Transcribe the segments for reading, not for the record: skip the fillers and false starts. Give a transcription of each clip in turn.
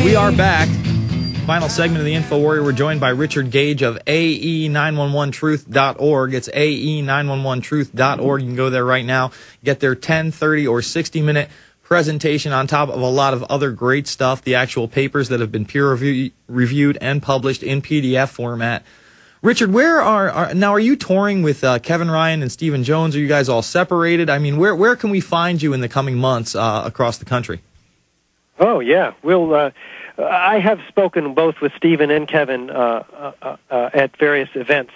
We are back. Final segment of the InfoWarrior. We're joined by Richard Gage of AE911truth.org. It's AE911truth.org. You can go there right now, get their 10, 30, or 60-minute presentation on top of a lot of other great stuff, the actual papers that have been peer-reviewed and published in PDF format. Richard, are you touring with Kevin Ryan and Stephen Jones? Are you guys all separated? I mean, where can we find you in the coming months across the country? Oh, yeah. I have spoken both with Stephen and Kevin at various events.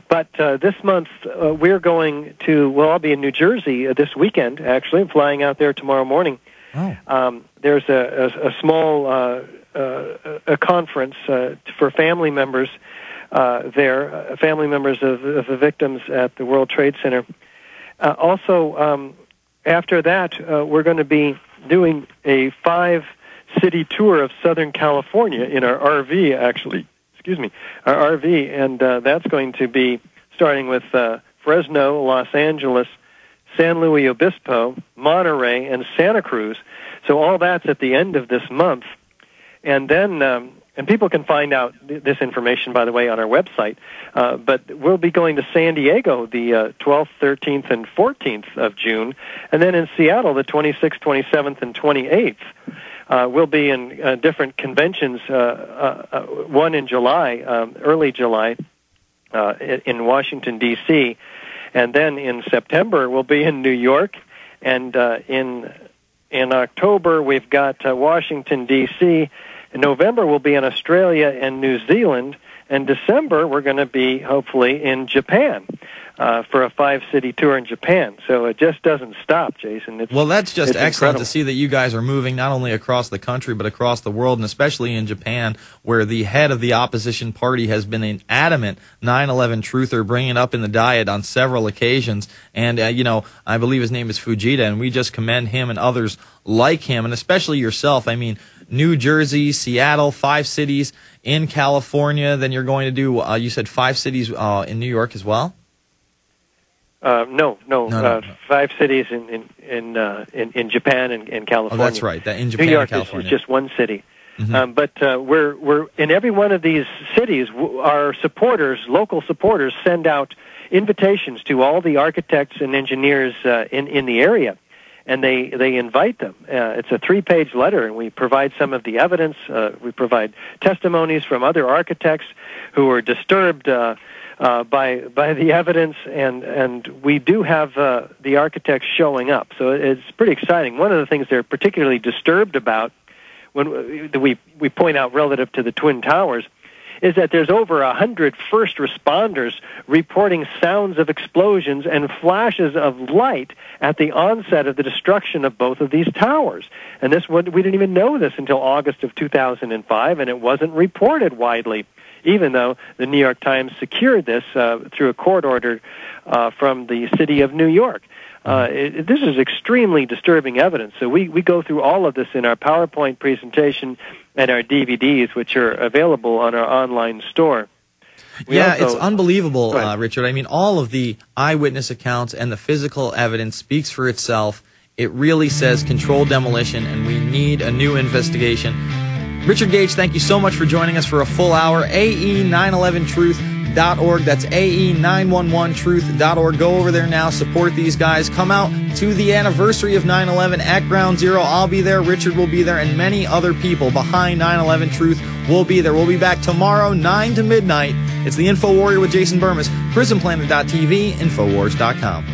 But this month, I'll be in New Jersey this weekend, actually. I'm flying out there tomorrow morning. Oh. There's a small a conference for family members family members of the victims at the World Trade Center. Also, after that, we're going to be doing a 5-city tour of Southern California in our RV, our RV, and that's going to be starting with Fresno, Los Angeles, San Luis Obispo, Monterey, and Santa Cruz. So all that's at the end of this month. And then, and people can find out this information, by the way, on our website, but we'll be going to San Diego the 12th, 13th, and 14th of June, and then in Seattle the 26th, 27th, and 28th. We'll be in different conventions, one in July, early July, in Washington, D.C., and then in September we'll be in New York, and in October we've got Washington, D.C., in November we'll be in Australia and New Zealand, and December we're going to be, hopefully, in Japan for a 5-city tour in Japan. So it just doesn't stop, Jason. That's just excellent incredible to see that you guys are moving not only across the country but across the world, and especially in Japan, where the head of the opposition party has been an adamant 9/11 truther, bringing it up in the Diet on several occasions. And, I believe his name is Fujita, and we just commend him and others like him, and especially yourself. I mean, New Jersey, Seattle, 5 cities in California. Then you're going to do, you said 5 cities in New York as well? No. 5 cities in Japan and California. Oh, that's right. In Japan New York and California. is just one city. Mm-hmm. But we're in every one of these cities. Our supporters, local supporters, send out invitations to all the architects and engineers in the area, and they invite them. It's a 3-page letter, and we provide some of the evidence. We provide testimonies from other architects who are disturbed by the evidence, and we do have the architects showing up. So it's pretty exciting. One of the things they're particularly disturbed about, when we point out relative to the Twin Towers, is that there's over 100 first responders reporting sounds of explosions and flashes of light at the onset of the destruction of both of these towers. And we didn't even know this until August of 2005, and it wasn't reported widely, even though the New York Times secured this through a court order from the city of New York. This is extremely disturbing evidence. So we go through all of this in our PowerPoint presentation and our DVDs, which are available on our online store. It's unbelievable, Richard. I mean, all of the eyewitness accounts and the physical evidence speaks for itself. It really says controlled demolition, and we need a new investigation. Richard Gage, thank you so much for joining us for a full hour. AE911truth.org. That's AE911truth.org. Go over there now. Support these guys. Come out to the anniversary of 9/11 at Ground Zero. I'll be there. Richard will be there. And many other people behind 9/11 Truth will be there. We'll be back tomorrow, 9 to midnight. It's the InfoWarrior with Jason Bermas. PrisonPlanet.tv, Infowars.com.